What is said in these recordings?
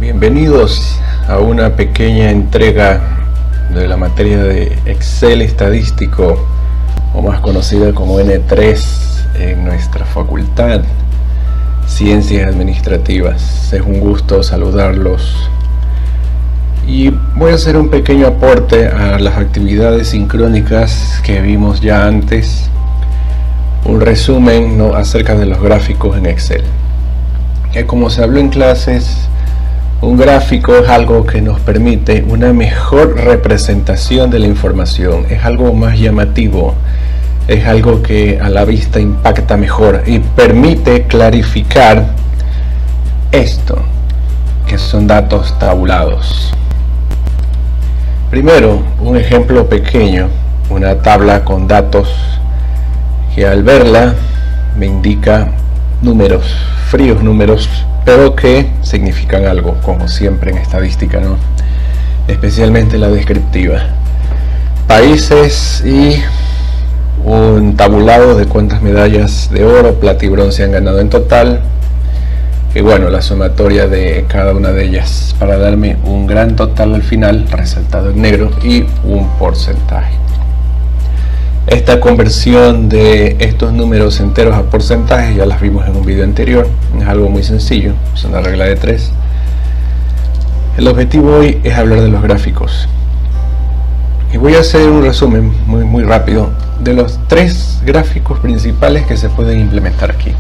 Bienvenidos a una pequeña entrega de la materia de Excel estadístico, o más conocida como N3 en nuestra facultad, Ciencias Administrativas. Es un gusto saludarlos y voy a hacer un pequeño aporte a las actividades sincrónicas que vimos ya antes, un resumen acerca de los gráficos en Excel. Como se habló en clases, un gráfico es algo que nos permite una mejor representación de la información, es algo más llamativo, es algo que a la vista impacta mejor y permite clarificar esto, que son datos tabulados. Primero, un ejemplo pequeño, una tabla con datos que al verla me indica números, fríos números, pero que significan algo, como siempre en estadística, ¿no? Especialmente la descriptiva. Países y un tabulado de cuántas medallas de oro, plata y bronce han ganado en total, y bueno, la sumatoria de cada una de ellas para darme un gran total al final, resaltado en negro, y un porcentaje. Esta conversión de estos números enteros a porcentajes ya las vimos en un video anterior, es algo muy sencillo, es una regla de 3. El objetivo hoy es hablar de los gráficos y voy a hacer un resumen muy rápido de los 3 gráficos principales que se pueden implementar aquí,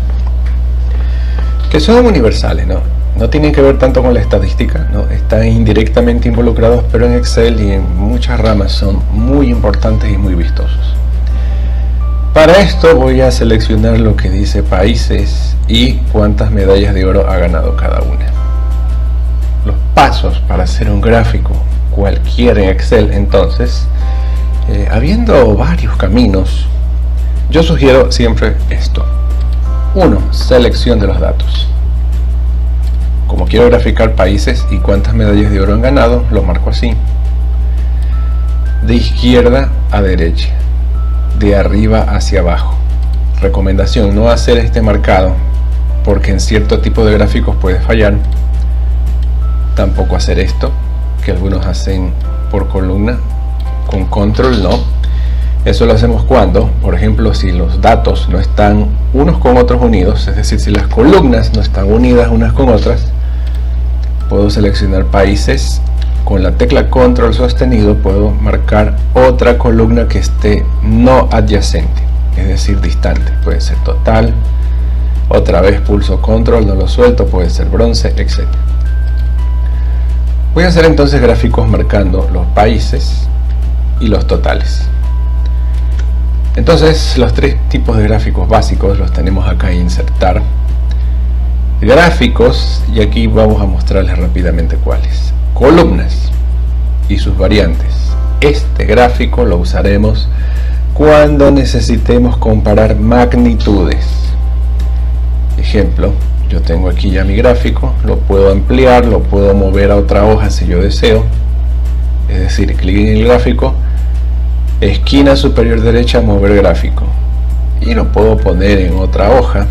que son universales, no tienen que ver tanto con la estadística, están indirectamente involucrados, pero en Excel y en muchas ramas son muy importantes y muy vistosos. Para esto voy a seleccionar lo que dice países y cuántas medallas de oro ha ganado cada una. Los pasos para hacer un gráfico cualquiera en Excel, entonces, habiendo varios caminos, yo sugiero siempre esto. 1. Selección de los datos. Como quiero graficar países y cuántas medallas de oro han ganado, lo marco así. De izquierda a derecha, de arriba hacia abajo. Recomendación: no hacer este marcado, porque en cierto tipo de gráficos puede fallar. Tampoco hacer esto, que algunos hacen por columna, con control no. Eso lo hacemos cuando, por ejemplo, si los datos no están unos con otros unidos, es decir, si las columnas no están unidas unas con otras, puedo seleccionar países. Con la tecla control sostenido puedo marcar otra columna que esté no adyacente, es decir, distante. Puede ser total, otra vez pulso control, no lo suelto, puede ser bronce, etc. Voy a hacer entonces gráficos marcando los países y los totales. Entonces los 3 tipos de gráficos básicos los tenemos acá en insertar. Gráficos, y aquí vamos a mostrarles rápidamente cuáles. Columnas y sus variantes. Este gráfico lo usaremos cuando necesitemos comparar magnitudes. Ejemplo, yo tengo aquí ya mi gráfico, lo puedo ampliar, lo puedo mover a otra hoja si yo deseo, es decir, clic en el gráfico, esquina superior derecha, mover gráfico, y lo puedo poner en otra hoja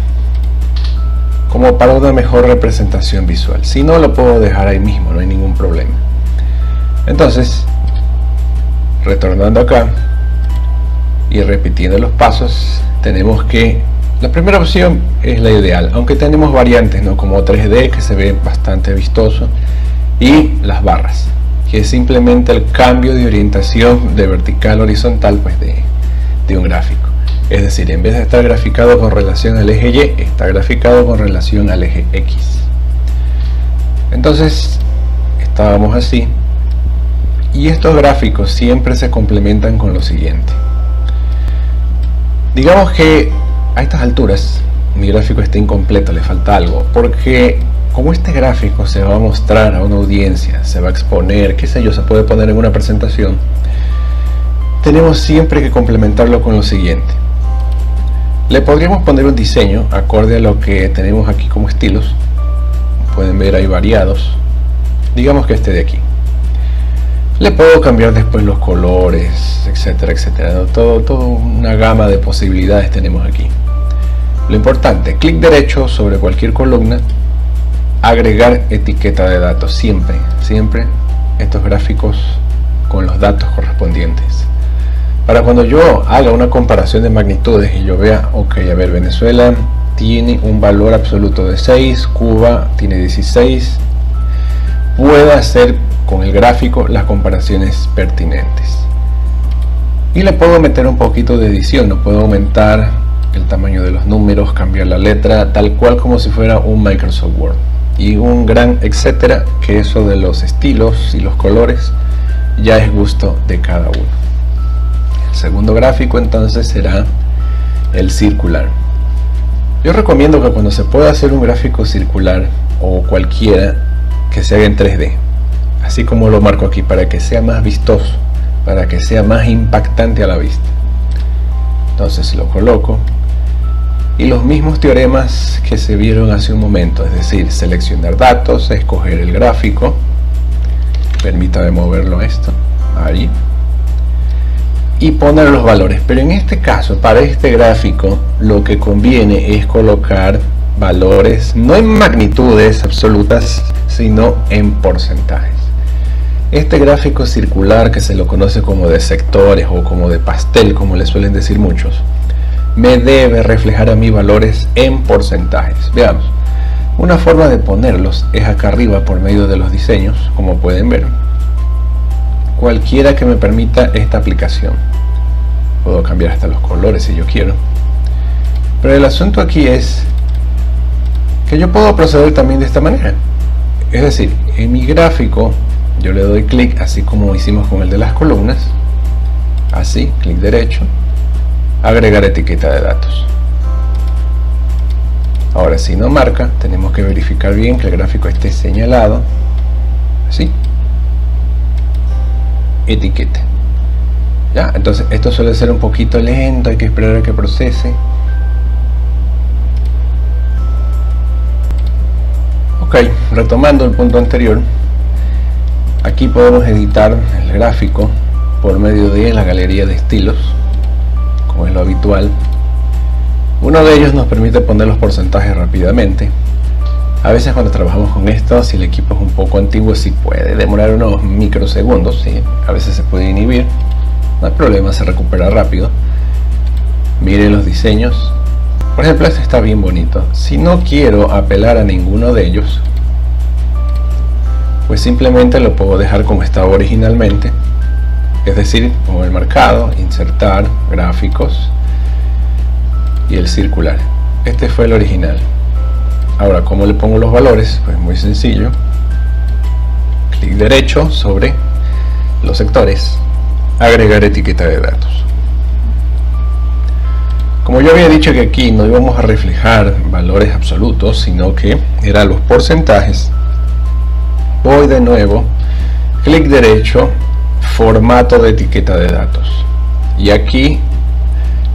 como para una mejor representación visual. Si no, lo puedo dejar ahí mismo, no hay ningún problema. Entonces, retornando acá y repitiendo los pasos, tenemos que la primera opción es la ideal, aunque tenemos variantes, como 3D, que se ve bastante vistoso, y las barras, que es simplemente el cambio de orientación de vertical a horizontal, pues de un gráfico. Es decir, en vez de estar graficado con relación al eje Y, está graficado con relación al eje X. Entonces, estábamos así. Y estos gráficos siempre se complementan con lo siguiente. Digamos que a estas alturas mi gráfico está incompleto, le falta algo. Porque como este gráfico se va a mostrar a una audiencia, se va a exponer, qué sé yo, se puede poner en una presentación, tenemos siempre que complementarlo con lo siguiente. Le podríamos poner un diseño acorde a lo que tenemos aquí como estilos. Pueden ver ahí variados. Digamos que este de aquí. Le puedo cambiar después los colores, etcétera, etcétera. Todo una gama de posibilidades tenemos aquí. Lo importante, clic derecho sobre cualquier columna agregar etiqueta de datos. Siempre estos gráficos con los datos correspondientes. Para cuando yo haga una comparación de magnitudes y yo vea, ok, a ver, Venezuela tiene un valor absoluto de 6, Cuba tiene 16, puedo hacer con el gráfico las comparaciones pertinentes. Y le puedo meter un poquito de edición, no puedo aumentar el tamaño de los números, cambiar la letra, tal cual como si fuera un Microsoft Word. Y un gran etcétera, que eso de los estilos y los colores ya es gusto de cada uno. El segundo gráfico entonces será el circular. Yo recomiendo que cuando se pueda hacer un gráfico circular o cualquiera, que se haga en 3D, así como lo marco aquí, para que sea más vistoso, para que sea más impactante a la vista. Entonces lo coloco y los mismos teoremas que se vieron hace un momento, es decir, seleccionar datos, escoger el gráfico, permítame moverlo esto, ahí, y poner los valores. Pero en este caso, para este gráfico, lo que conviene es colocar valores no en magnitudes absolutas, sino en porcentajes. Este gráfico circular, que se lo conoce como de sectores o como de pastel, como le suelen decir muchos, me debe reflejar a mí valores en porcentajes. Veamos, una forma de ponerlos es acá arriba por medio de los diseños, como pueden ver. Cualquiera que me permita esta aplicación. Puedo cambiar hasta los colores si yo quiero. Pero el asunto aquí es que yo puedo proceder también de esta manera. Es decir, en mi gráfico yo le doy clic, así como hicimos con el de las columnas, así, clic derecho, agregar etiqueta de datos. Ahora, si no marca, tenemos que verificar bien que el gráfico esté señalado, así, etiqueta. Ya, entonces esto suele ser un poquito lento, hay que esperar a que procese. Ok, retomando el punto anterior, aquí podemos editar el gráfico por medio de la galería de estilos, como es lo habitual. Uno de ellos nos permite poner los porcentajes rápidamente. A veces cuando trabajamos con esto, si el equipo es un poco antiguo, sí puede demorar unos microsegundos, ¿sí? A veces se puede inhibir, no hay problema, se recupera rápido. Miren los diseños. Por ejemplo, este está bien bonito. Si no quiero apelar a ninguno de ellos, pues simplemente lo puedo dejar como estaba originalmente, es decir, con el marcado, insertar, gráficos y el circular. Este fue el original. Ahora, ¿cómo le pongo los valores? Pues muy sencillo. Clic derecho sobre los sectores, agregar etiqueta de datos. Como yo había dicho que aquí no íbamos a reflejar valores absolutos, sino que eran los porcentajes, voy de nuevo, clic derecho, formato de etiqueta de datos, y aquí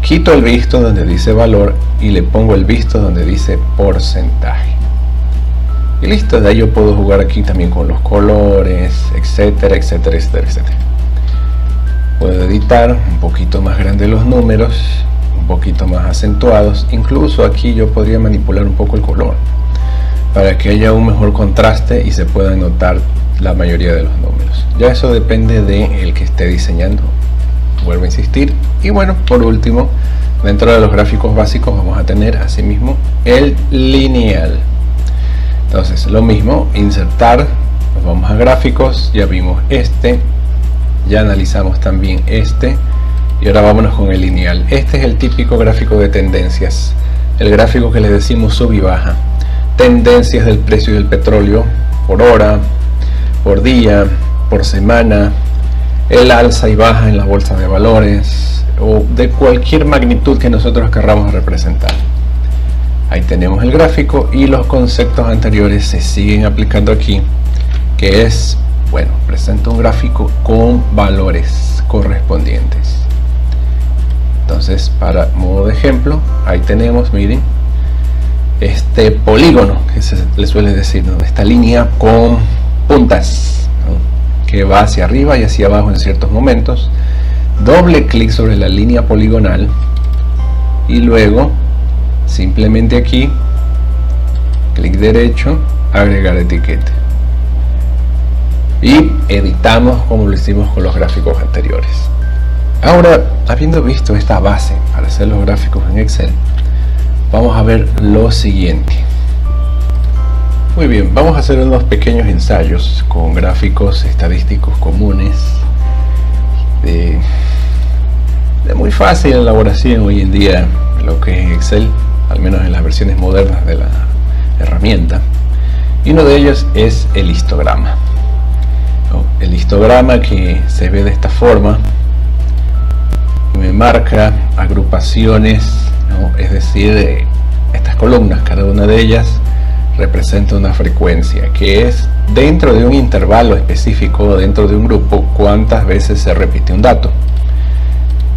quito el visto donde dice valor y le pongo el visto donde dice porcentaje. Y listo, de ahí yo puedo jugar aquí también con los colores, etcétera, etcétera, etcétera, etcétera. Puedo editar un poquito más grande los números, un poquito más acentuados. Incluso aquí yo podría manipular un poco el color para que haya un mejor contraste y se puedan notar la mayoría de los números. Ya eso depende del que esté diseñando, vuelvo a insistir. Y bueno, por último, dentro de los gráficos básicos vamos a tener asimismo el lineal. Entonces lo mismo, insertar, nos vamos a gráficos, ya vimos este, ya analizamos también este, y ahora vámonos con el lineal. Este es el típico gráfico de tendencias, el gráfico que le decimos sub y baja. Tendencias del precio del petróleo por hora, por día, por semana, el alza y baja en la bolsa de valores o de cualquier magnitud que nosotros querramos representar. Ahí tenemos el gráfico y los conceptos anteriores se siguen aplicando aquí, que es, bueno, presenta un gráfico con valores correspondientes. Entonces, para modo de ejemplo, ahí tenemos, miren, este polígono que se le suele decir, ¿no? Esta línea con puntas, ¿no?, que va hacia arriba y hacia abajo en ciertos momentos. Doble clic sobre la línea poligonal y luego simplemente aquí clic derecho, agregar etiqueta. Y editamos como lo hicimos con los gráficos anteriores. Ahora, habiendo visto esta base para hacer los gráficos en Excel, vamos a ver lo siguiente. Muy bien, vamos a hacer unos pequeños ensayos con gráficos estadísticos comunes de muy fácil elaboración hoy en día en lo que es Excel, al menos en las versiones modernas de la herramienta. Y uno de ellos es el histograma. El histograma que se ve de esta forma me marca agrupaciones, ¿no? Es decir, estas columnas, cada una de ellas representa una frecuencia que es dentro de un intervalo específico, dentro de un grupo, cuántas veces se repite un dato.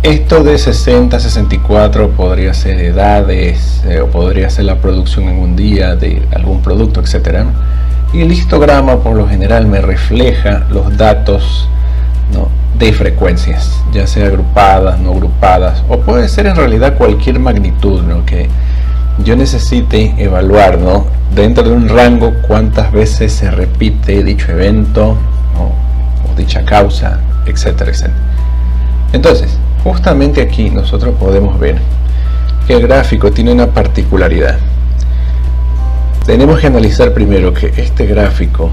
Esto de 60 a 64 podría ser edades, o podría ser la producción en un día de algún producto, etc. Y el histograma por lo general me refleja los datos, ¿no?, de frecuencias, ya sea agrupadas, no agrupadas, o puede ser en realidad cualquier magnitud, ¿no?, que yo necesite evaluar, ¿no?, dentro de un rango cuántas veces se repite dicho evento, ¿no?, o dicha causa, etcétera, etcétera. Entonces, justamente aquí nosotros podemos ver que el gráfico tiene una particularidad. Tenemos que analizar primero que este gráfico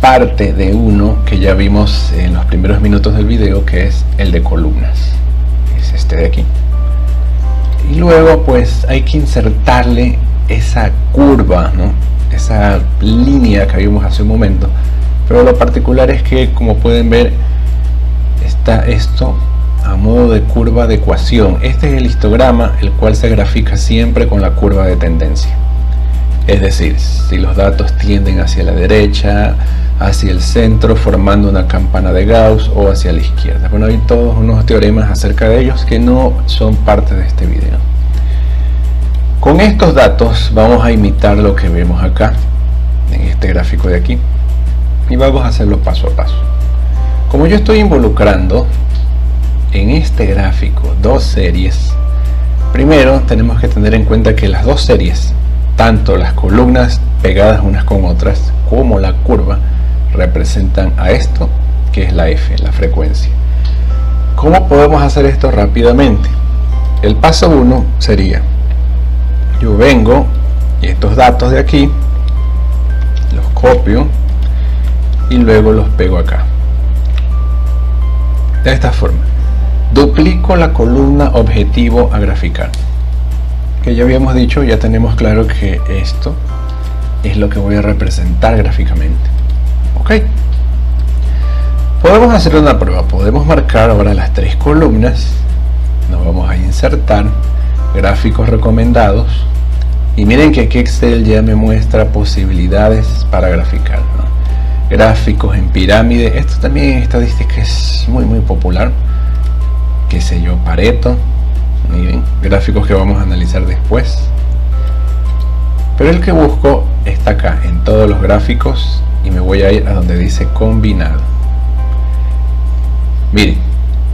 parte de uno que ya vimos en los primeros minutos del video, que es el de columnas, es este de aquí, y luego pues hay que insertarle esa curva, ¿no?, esa línea que vimos hace un momento. Pero lo particular es que, como pueden ver, está esto a modo de curva de ecuación. Este es el histograma, el cual se grafica siempre con la curva de tendencia. Es decir, si los datos tienden hacia la derecha, hacia el centro, formando una campana de Gauss, o hacia la izquierda. Bueno, hay todos unos teoremas acerca de ellos que no son parte de este video. Con estos datos vamos a imitar lo que vemos acá, en este gráfico de aquí, y vamos a hacerlo paso a paso. Como yo estoy involucrando en este gráfico dos series, primero tenemos que tener en cuenta que las dos series, tanto las columnas pegadas unas con otras como la curva, representan a esto que es la F, la frecuencia. ¿Cómo podemos hacer esto rápidamente? El paso 1 sería: yo vengo y estos datos de aquí los copio y luego los pego acá de esta forma. Duplico la columna objetivo a graficar, que ya habíamos dicho, ya tenemos claro que esto es lo que voy a representar gráficamente. Ok, podemos hacer una prueba. Podemos marcar ahora las tres columnas, nos vamos a insertar gráficos recomendados, y miren que aquí Excel ya me muestra posibilidades para graficar, ¿no? Gráficos en pirámide, esto también en estadística es muy popular, qué sé yo, Pareto, miren, gráficos que vamos a analizar después. Pero el que busco está acá en todos los gráficos, y me voy a ir a donde dice combinado. Miren,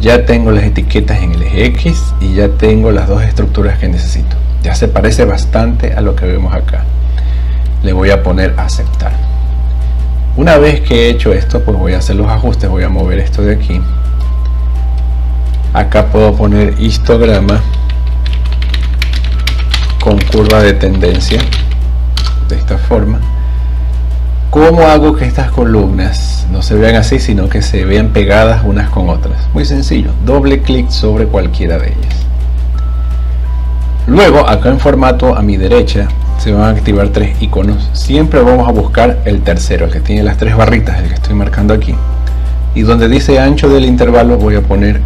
ya tengo las etiquetas en el eje X y ya tengo las dos estructuras que necesito. Ya se parece bastante a lo que vemos acá. Le voy a poner aceptar. Una vez que he hecho esto, pues voy a hacer los ajustes. Voy a mover esto de aquí. Acá puedo poner histograma con curva de tendencia, de esta forma. ¿Cómo hago que estas columnas no se vean así, sino que se vean pegadas unas con otras? Muy sencillo, doble clic sobre cualquiera de ellas. Luego, acá en formato a mi derecha se van a activar tres iconos. Siempre vamos a buscar el tercero, el que tiene las tres barritas, el que estoy marcando aquí. Y donde dice ancho del intervalo voy a poner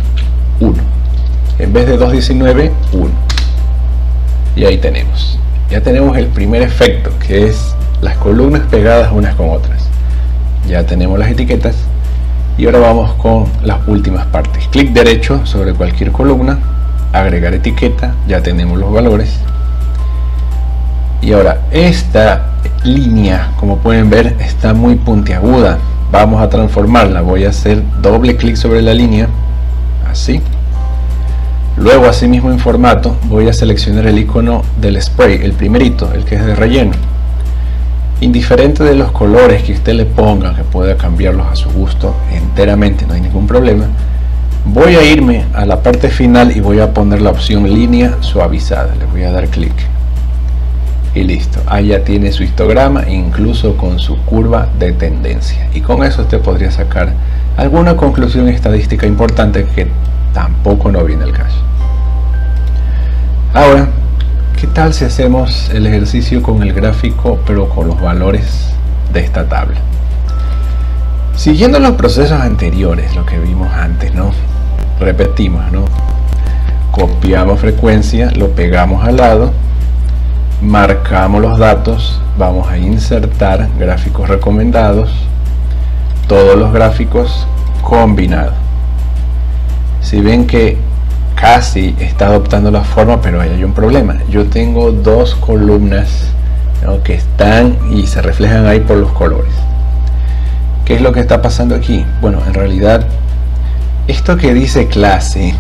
1. En vez de 219, 1. Y ahí tenemos. Ya tenemos el primer efecto, que es las columnas pegadas unas con otras. Ya tenemos las etiquetas. Y ahora vamos con las últimas partes. Clic derecho sobre cualquier columna, agregar etiqueta, ya tenemos los valores. Y ahora esta línea, como pueden ver, está muy puntiaguda. Vamos a transformarla. Voy a hacer doble clic sobre la línea, así. Luego, así mismo en formato, voy a seleccionar el icono del spray, el primerito, el que es de relleno. indiferente de los colores que usted le ponga, que pueda cambiarlos a su gusto enteramente, no hay ningún problema. Voy a irme a la parte final y voy a poner la opción línea suavizada. Le voy a dar clic y listo, ahí ya tiene su histograma, incluso con su curva de tendencia, y con eso usted podría sacar alguna conclusión estadística importante que tampoco no viene al caso. Ahora, ¿qué tal si hacemos el ejercicio con el gráfico pero con los valores de esta tabla? Siguiendo los procesos anteriores, lo que vimos antes, ¿no? Repetimos, ¿no? Copiamos frecuencia, lo pegamos al lado, marcamos los datos, vamos a insertar gráficos recomendados, todos los gráficos combinados. Si ven que casi está adoptando la forma, pero ahí hay un problema. Yo tengo dos columnas, ¿no?, que están y se reflejan ahí por los colores. ¿Qué es lo que está pasando aquí? Bueno, en realidad esto que dice clase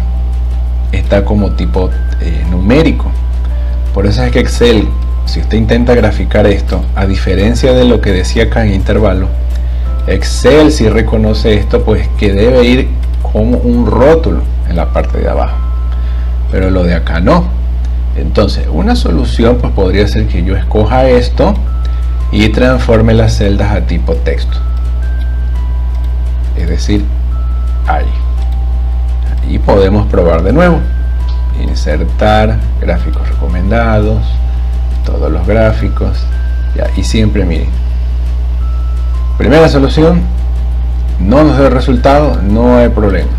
está como tipo numérico. Por eso es que Excel, si usted intenta graficar esto, a diferencia de lo que decía acá en intervalo, Excel sí reconoce esto, pues que debe ir como un rótulo en la parte de abajo, pero lo de acá no. Entonces una solución pues podría ser que yo escoja esto y transforme las celdas a tipo texto, es decir, ahí. Y podemos probar de nuevo, insertar gráficos recomendados, todos los gráficos, ya, y siempre miren, primera solución, no nos da el resultado, no hay problema.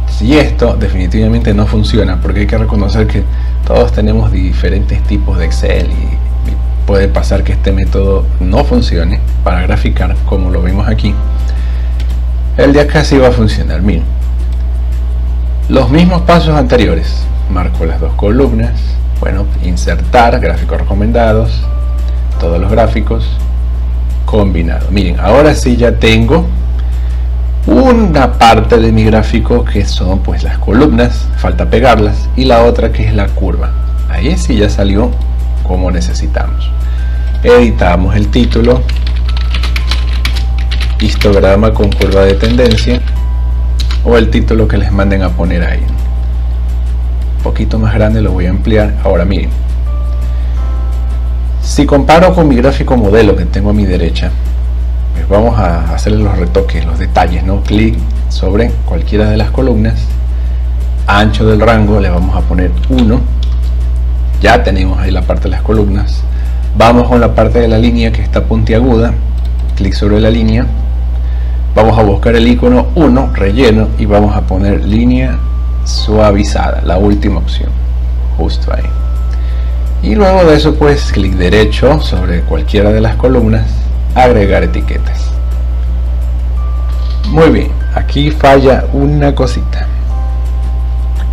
Si esto definitivamente no funciona, porque hay que reconocer que todos tenemos diferentes tipos de Excel y puede pasar que este método no funcione para graficar como lo vimos aquí, el de acá sí va a funcionar. Miren, los mismos pasos anteriores, marco las dos columnas, bueno, insertar gráficos recomendados, todos los gráficos combinados. Miren, ahora sí ya tengo una parte de mi gráfico que son pues las columnas, falta pegarlas, y la otra que es la curva. Ahí sí ya salió como necesitamos. Editamos el título, histograma con curva de tendencia, o el título que les manden a poner ahí. Un poquito más grande, lo voy a ampliar. Ahora miren, si comparo con mi gráfico modelo que tengo a mi derecha, pues vamos a hacerle los retoques, los detalles, ¿no? Clic sobre cualquiera de las columnas, ancho del rango le vamos a poner 1, ya tenemos ahí la parte de las columnas. Vamos con la parte de la línea que está puntiaguda, clic sobre la línea, vamos a buscar el icono 1, relleno, y vamos a poner línea suavizada, la última opción, justo ahí. Y luego de eso pues clic derecho sobre cualquiera de las columnas, agregar etiquetas. Muy bien, aquí falla una cosita.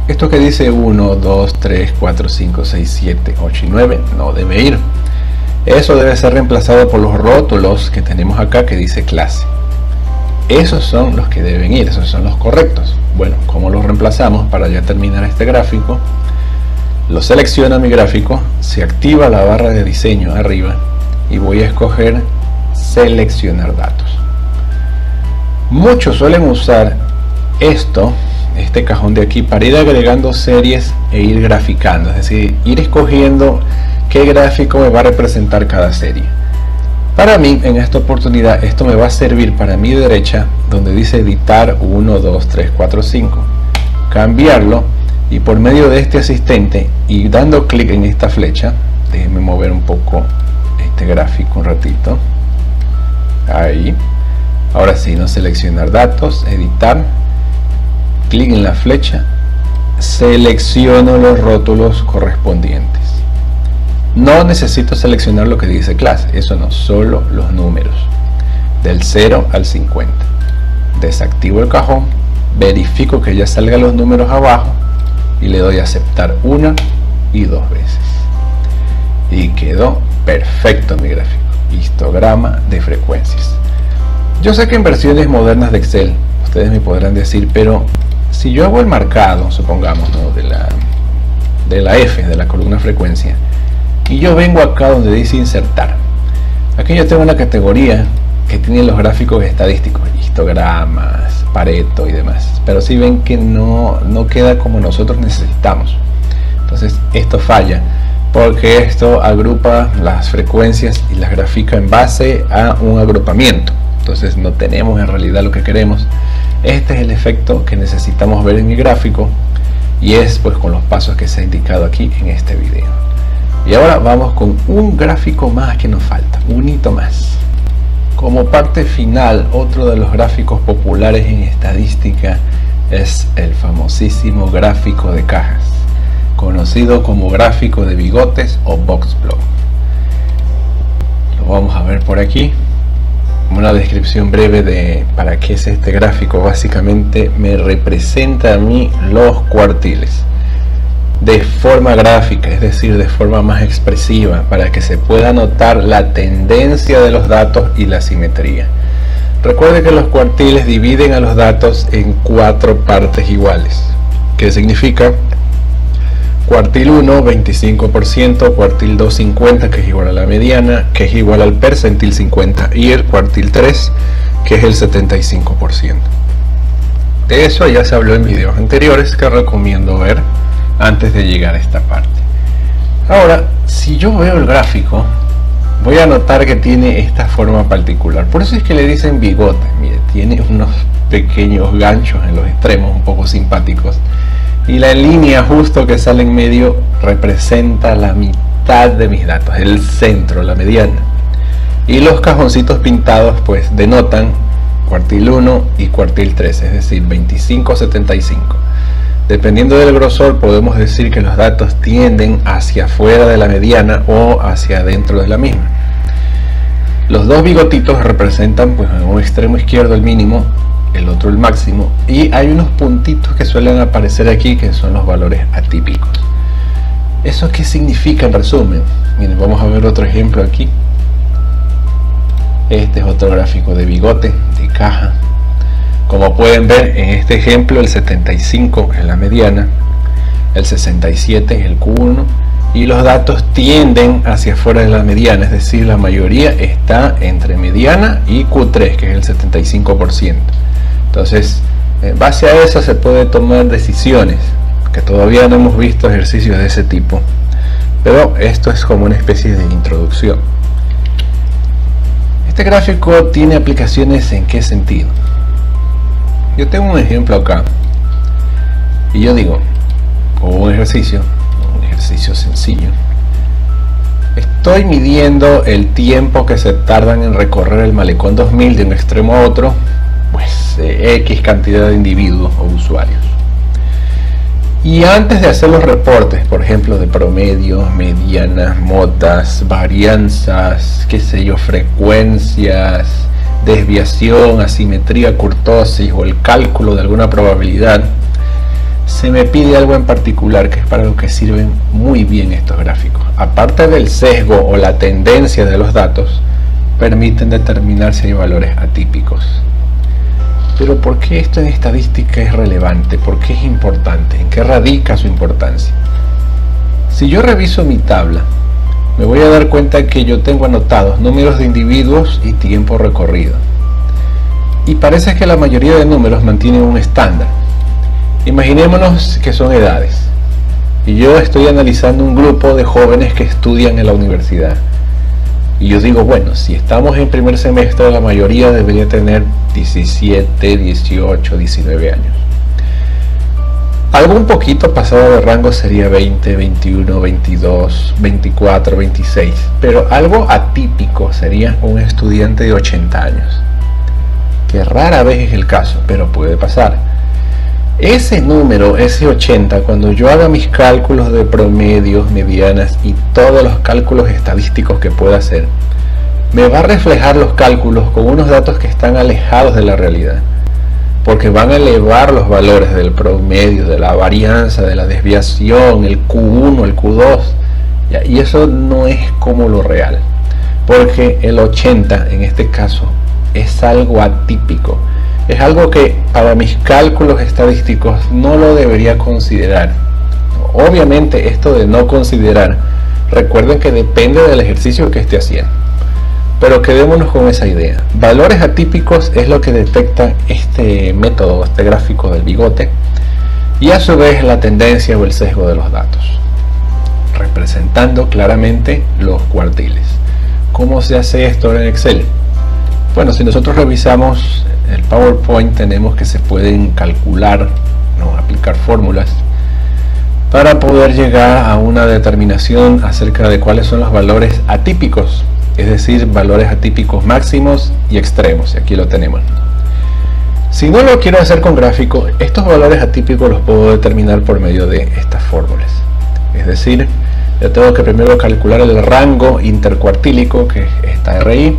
Esto que dice 1, 2, 3, 4, 5, 6, 7, 8 y 9 no debe ir. Eso debe ser reemplazado por los rótulos que tenemos acá que dice clase. Esos son los que deben ir, esos son los correctos. Bueno, ¿cómo los reemplazamos para ya terminar este gráfico? Lo selecciono mi gráfico, se activa la barra de diseño arriba y voy a escoger seleccionar datos. Muchos suelen usar este cajón de aquí para ir agregando series e ir graficando, es decir, ir escogiendo qué gráfico me va a representar cada serie. Para mí, en esta oportunidad, esto me va a servir para mi derecha, donde dice editar 1, 2, 3, 4, 5, cambiarlo, y por medio de este asistente y dando clic en esta flecha, déjenme mover un poco este gráfico un ratito, ahí, ahora sí, no, seleccionar datos, editar, clic en la flecha, selecciono los rótulos correspondientes. No necesito seleccionar lo que dice clase, eso no, solo los números del 0 al 50. Desactivo el cajón, verifico que ya salgan los números abajo y le doy a aceptar una y dos veces y quedó perfecto mi gráfico, histograma de frecuencias. Yo sé que en versiones modernas de Excel ustedes me podrán decir, pero si yo hago el marcado, supongamos, ¿no?, de la F, de la columna frecuencia, y yo vengo acá donde dice insertar, Aquí yo tengo una categoría que tiene los gráficos estadísticos, histogramas, Pareto y demás, pero si ven que no queda como nosotros necesitamos. Entonces esto falla porque esto agrupa las frecuencias y las grafica en base a un agrupamiento. Entonces no tenemos en realidad lo que queremos. Este es el efecto que necesitamos ver en mi gráfico, y es pues con los pasos que se ha indicado aquí en este video. Y ahora vamos con un gráfico más que nos falta, un hito más. Como parte final, otro de los gráficos populares en estadística es el famosísimo gráfico de cajas, conocido como gráfico de bigotes o box plot. Lo vamos a ver por aquí. Una descripción breve de para qué es este gráfico. Básicamente me representa a mí los cuartiles de forma gráfica, es decir, de forma más expresiva, para que se pueda notar la tendencia de los datos y la simetría. Recuerde que los cuartiles dividen a los datos en 4 partes iguales, que significa cuartil 1 25%, cuartil 2 50%, que es igual a la mediana, que es igual al percentil 50, y el cuartil 3, que es el 75%. De eso ya se habló en videos anteriores que recomiendo ver antes de llegar a esta parte. Ahora, si yo veo el gráfico, voy a notar que tiene esta forma particular. Por eso es que le dicen bigote. Mire, tiene unos pequeños ganchos en los extremos un poco simpáticos, y la línea justo que sale en medio representa la mitad de mis datos, el centro, la mediana, y los cajoncitos pintados pues denotan cuartil 1 y cuartil 3, es decir 25-75. Dependiendo del grosor podemos decir que los datos tienden hacia afuera de la mediana o hacia adentro de la misma. Los dos bigotitos representan pues en un extremo izquierdo el mínimo, el otro el máximo, y hay unos puntitos que suelen aparecer aquí que son los valores atípicos. ¿Eso qué significa en resumen? Miren, vamos a ver otro ejemplo aquí. Este es otro gráfico de bigote, de caja. Como pueden ver en este ejemplo, el 75 es la mediana, el 67 es el Q1, y los datos tienden hacia afuera de la mediana, es decir, la mayoría está entre mediana y Q3, que es el 75%. Entonces, en base a eso se puede tomar decisiones, que todavía no hemos visto ejercicios de ese tipo, pero esto es como una especie de introducción. Este gráfico tiene aplicaciones ¿en qué sentido? Yo tengo un ejemplo acá, y yo digo, como un ejercicio sencillo, estoy midiendo el tiempo que se tardan en recorrer el malecón 2000 de un extremo a otro, pues X cantidad de individuos o usuarios. Y antes de hacer los reportes, por ejemplo, de promedios, medianas, modas, varianzas, qué sé yo, frecuencias, desviación, asimetría, kurtosis o el cálculo de alguna probabilidad, se me pide algo en particular que es para lo que sirven muy bien estos gráficos. Aparte del sesgo o la tendencia de los datos, permiten determinar si hay valores atípicos. Pero ¿por qué esto en estadística es relevante? ¿Por qué es importante? ¿En qué radica su importancia? Si yo reviso mi tabla, me voy a dar cuenta que yo tengo anotados números de individuos y tiempo recorrido. Y parece que la mayoría de números mantienen un estándar. Imaginémonos que son edades. Y yo estoy analizando un grupo de jóvenes que estudian en la universidad. Y yo digo, bueno, si estamos en primer semestre, la mayoría debería tener 17, 18, 19 años. Algo un poquito pasado de rango sería 20, 21, 22, 24, 26. Pero algo atípico sería un estudiante de 80 años. Que rara vez es el caso, pero puede pasar. Ese número, ese 80, cuando yo haga mis cálculos de promedios, medianas y todos los cálculos estadísticos que pueda hacer, me va a reflejar los cálculos con unos datos que están alejados de la realidad, porque van a elevar los valores del promedio, de la varianza, de la desviación, el Q1, el Q2, y eso no es como lo real, porque el 80 en este caso es algo atípico. Es algo que para mis cálculos estadísticos no lo debería considerar. Obviamente esto de no considerar, recuerden que depende del ejercicio que esté haciendo. pero quedémonos con esa idea. Valores atípicos es lo que detecta este método, este gráfico del bigote, y a su vez la tendencia o el sesgo de los datos, representando claramente los cuartiles. ¿Cómo se hace esto en Excel? Bueno, si nosotros revisamos el PowerPoint, tenemos que se pueden calcular, ¿no?, aplicar fórmulas para poder llegar a una determinación acerca de cuáles son los valores atípicos, es decir, valores atípicos máximos y extremos, y aquí lo tenemos. Si no lo quiero hacer con gráfico, estos valores atípicos los puedo determinar por medio de estas fórmulas. Es decir, yo tengo que primero calcular el rango intercuartílico, que es esta RI,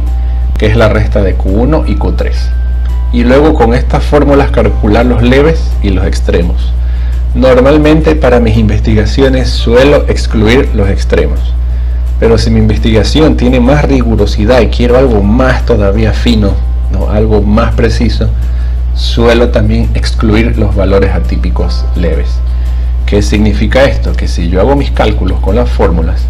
que es la resta de Q1 y Q3. Y luego con estas fórmulas calcular los leves y los extremos. Normalmente para mis investigaciones suelo excluir los extremos. Pero si mi investigación tiene más rigurosidad y quiero algo más todavía fino, ¿no?, algo más preciso, suelo también excluir los valores atípicos leves. ¿Qué significa esto? Que si yo hago mis cálculos con las fórmulas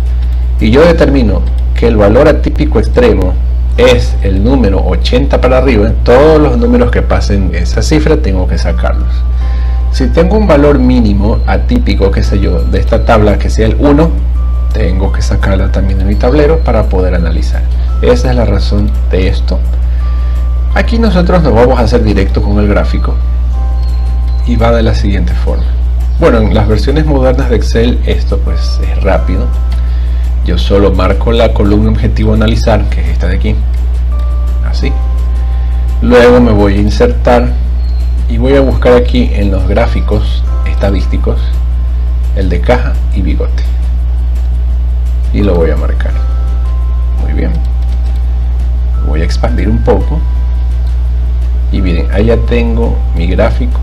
y yo determino que el valor atípico extremo es el número 80 para arriba, todos los números que pasen esa cifra tengo que sacarlos. Si tengo un valor mínimo atípico, qué sé yo, de esta tabla que sea el 1, tengo que sacarla también de mi tablero para poder analizar. Esa es la razón de esto. Aquí nosotros nos vamos a hacer directo con el gráfico y va de la siguiente forma. Bueno, en las versiones modernas de Excel esto pues es rápido. Yo solo marco la columna objetivo analizar, que es esta de aquí, así. Luego me voy a insertar y voy a buscar aquí en los gráficos estadísticos el de caja y bigote y lo voy a marcar. Muy bien, voy a expandir un poco y miren, ahí ya tengo mi gráfico.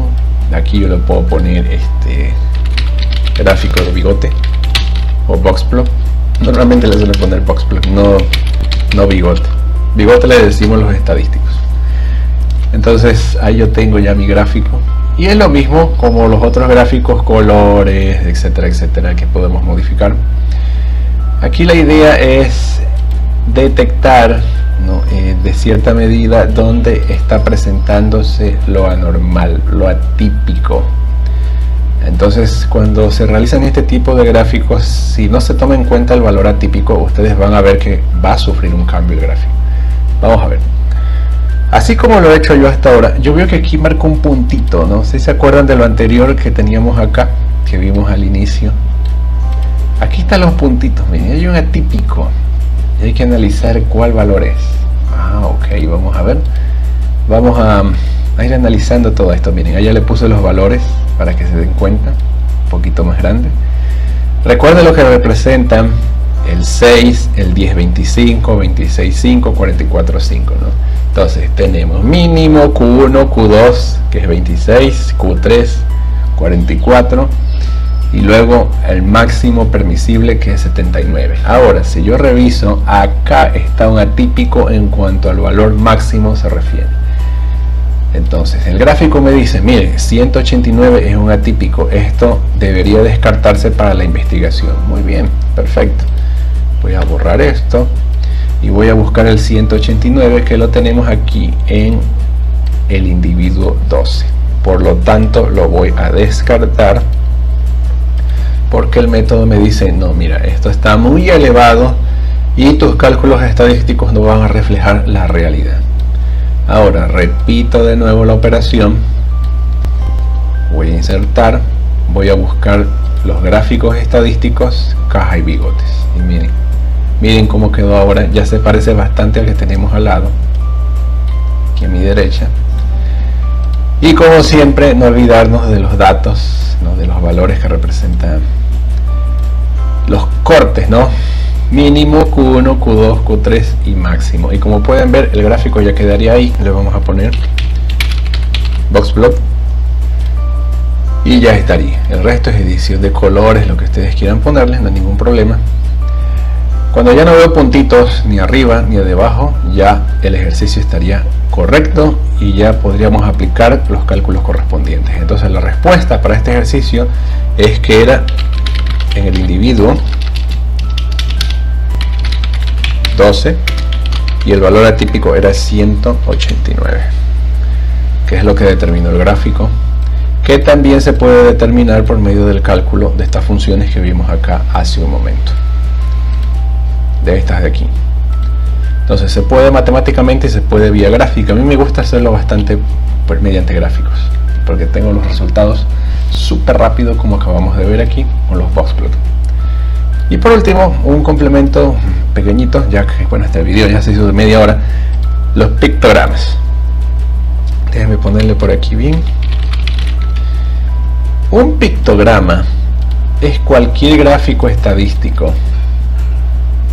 Aquí yo le puedo poner este gráfico de bigote o boxplot. Normalmente le suelen poner boxplot, no bigote. Bigote le decimos los estadísticos. Entonces ahí yo tengo ya mi gráfico y es lo mismo como los otros gráficos, colores, etcétera, etcétera, que podemos modificar. Aquí la idea es detectar, ¿no?, de cierta medida dónde está presentándose lo anormal, lo atípico. Entonces cuando se realizan este tipo de gráficos, si no se toma en cuenta el valor atípico, ustedes van a ver que va a sufrir un cambio el gráfico. Vamos a ver. Así como lo he hecho yo hasta ahora, yo veo que aquí marco un puntito, ¿no? Si se acuerdan de lo anterior que teníamos acá, que vimos al inicio. Aquí están los puntitos, miren, hay un atípico y hay que analizar cuál valor es. Ok, vamos a ver. Vamos a ir analizando todo esto. Miren, allá le puse los valores para que se den cuenta, un poquito más grande. Recuerden lo que representan el 6, el 10-25, 26-5, 44-5, ¿no? Entonces tenemos mínimo Q1, Q2, que es 26, Q3, 44, y luego el máximo permisible, que es 79. Ahora, si yo reviso, acá está un atípico en cuanto al valor máximo se refiere. Entonces el gráfico me dice, mire, 189 es un atípico, esto debería descartarse para la investigación. Muy bien, perfecto. Voy a borrar esto y voy a buscar el 189, que lo tenemos aquí en el individuo 12. Por lo tanto lo voy a descartar porque el método me dice, no, mira, esto está muy elevado y tus cálculos estadísticos no van a reflejar la realidad. Ahora repito de nuevo la operación, voy a insertar, voy a buscar los gráficos estadísticos, caja y bigotes, y miren cómo quedó ahora. Ya se parece bastante al que tenemos al lado, aquí a mi derecha. Y como siempre, no olvidarnos de los datos, ¿no?, de los valores que representan los cortes, ¿no? Mínimo, Q1, Q2, Q3 y máximo. Y como pueden ver, el gráfico ya quedaría ahí. Le vamos a poner boxplot y ya estaría. El resto es edición de colores, lo que ustedes quieran ponerles, no hay ningún problema. Cuando ya no veo puntitos ni arriba ni debajo, ya el ejercicio estaría correcto y ya podríamos aplicar los cálculos correspondientes. Entonces la respuesta para este ejercicio es que era en el individuo 12 y el valor atípico era 189, que es lo que determinó el gráfico, que también se puede determinar por medio del cálculo de estas funciones que vimos acá hace un momento, de estas de aquí. Entonces se puede matemáticamente y se puede vía gráfica. A mí me gusta hacerlo bastante pues, mediante gráficos, porque tengo los resultados súper rápido, como acabamos de ver aquí con los boxplot. Y por último, un complemento pequeñito, ya que bueno, este video ya se hizo de media hora, los pictogramas. Déjenme ponerle por aquí bien. Un pictograma es cualquier gráfico estadístico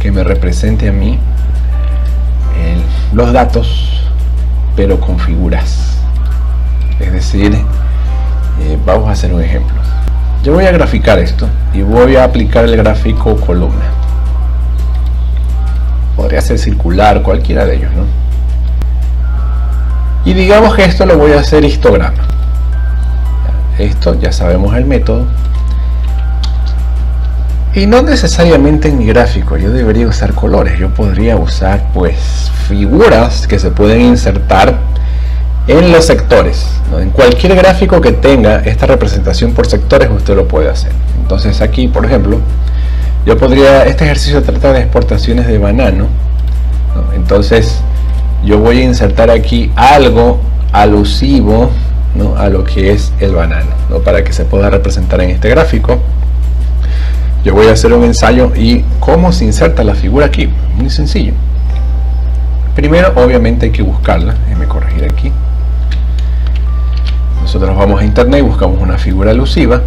que me represente a mí los datos, pero con figuras. Es decir, vamos a hacer un ejemplo. Yo voy a graficar esto y voy a aplicar el gráfico columna. Podría ser circular, cualquiera de ellos, ¿no? Y digamos que esto lo voy a hacer histograma. Esto ya sabemos el método. Y no necesariamente en mi gráfico yo debería usar colores. Yo podría usar pues figuras que se pueden insertar en los sectores, ¿no? En cualquier gráfico que tenga esta representación por sectores usted lo puede hacer. Entonces aquí por ejemplo yo podría, este ejercicio trata de exportaciones de banano, ¿no? Entonces yo voy a insertar aquí algo alusivo, ¿no? A lo que es el banano, ¿no? Para que se pueda representar en este gráfico. Yo voy a hacer un ensayo y cómo se inserta la figura aquí, muy sencillo. Primero obviamente hay que buscarla, déjenme corregir aquí. Nosotros vamos a internet y buscamos una figura alusiva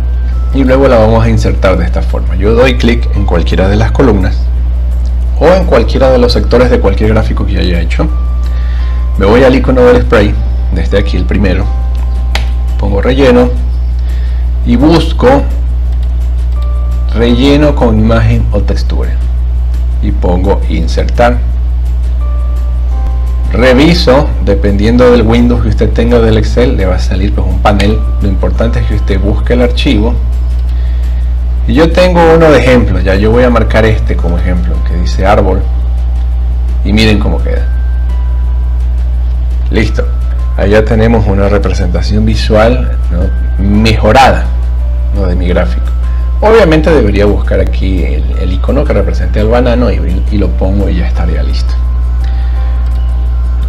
y luego la vamos a insertar de esta forma. Yo doy clic en cualquiera de las columnas o en cualquiera de los sectores de cualquier gráfico que yo haya hecho. Me voy al icono del spray, desde aquí el primero, pongo relleno y busco relleno con imagen o textura y pongo insertar. Reviso, dependiendo del Windows que usted tenga del Excel, le va a salir pues un panel. Lo importante es que usted busque el archivo. Y yo tengo uno de ejemplo, ya yo voy a marcar este como ejemplo, que dice árbol. Y miren cómo queda. Listo. Allá tenemos una representación visual, ¿no? Mejorada, ¿no? De mi gráfico. Obviamente debería buscar aquí el icono que represente al banano y lo pongo y ya estaría listo.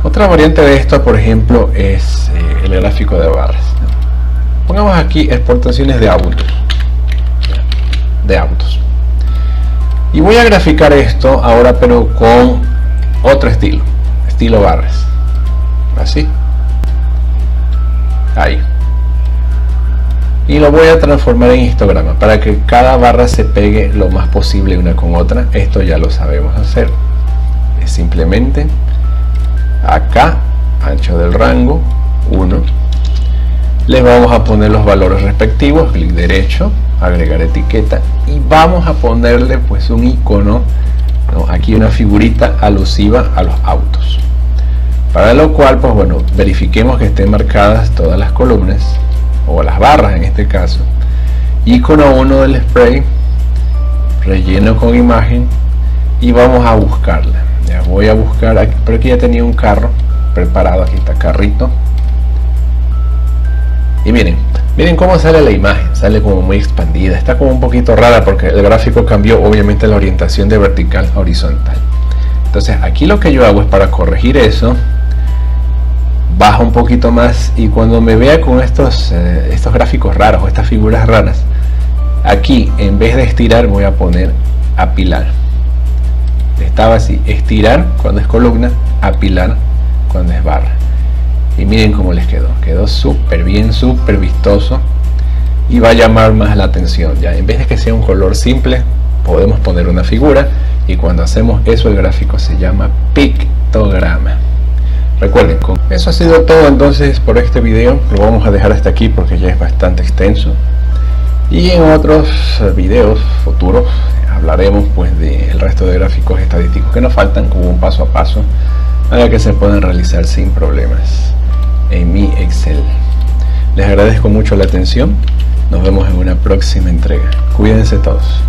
Otra variante de esto, por ejemplo, es el gráfico de barras. Pongamos aquí exportaciones de autos. Y voy a graficar esto ahora, pero con otro estilo barras. Así. Ahí. Y lo voy a transformar en histograma para que cada barra se pegue lo más posible una con otra. Esto ya lo sabemos hacer. Es simplemente acá, ancho del rango 1, les vamos a poner los valores respectivos, clic derecho, agregar etiqueta y vamos a ponerle pues un icono, ¿no? Aquí una figurita alusiva a los autos, para lo cual pues bueno, verifiquemos que estén marcadas todas las columnas o las barras en este caso. Icono 1 del spray, relleno con imagen y vamos a buscarla. Ya voy a buscar aquí, pero aquí ya tenía un carro preparado. Aquí está carrito y miren cómo sale la imagen. Sale como muy expandida, está como un poquito rara porque el gráfico cambió obviamente la orientación de vertical a horizontal. Entonces aquí lo que yo hago es, para corregir eso, bajo un poquito más y cuando me vea con estos gráficos raros o estas figuras raras, aquí en vez de estirar voy a poner apilar. Estaba así, estirar cuando es columna, apilar cuando es barra. Y miren cómo les quedó súper bien, súper vistoso y va a llamar más la atención. Ya en vez de que sea un color simple, podemos poner una figura y cuando hacemos eso el gráfico se llama pictograma. Recuerden, eso ha sido todo entonces por este video. Lo vamos a dejar hasta aquí porque ya es bastante extenso y en otros videos futuros hablaremos pues del resto de gráficos estadísticos que nos faltan, como un paso a paso para que se puedan realizar sin problemas en mi Excel. Les agradezco mucho la atención, nos vemos en una próxima entrega. Cuídense todos.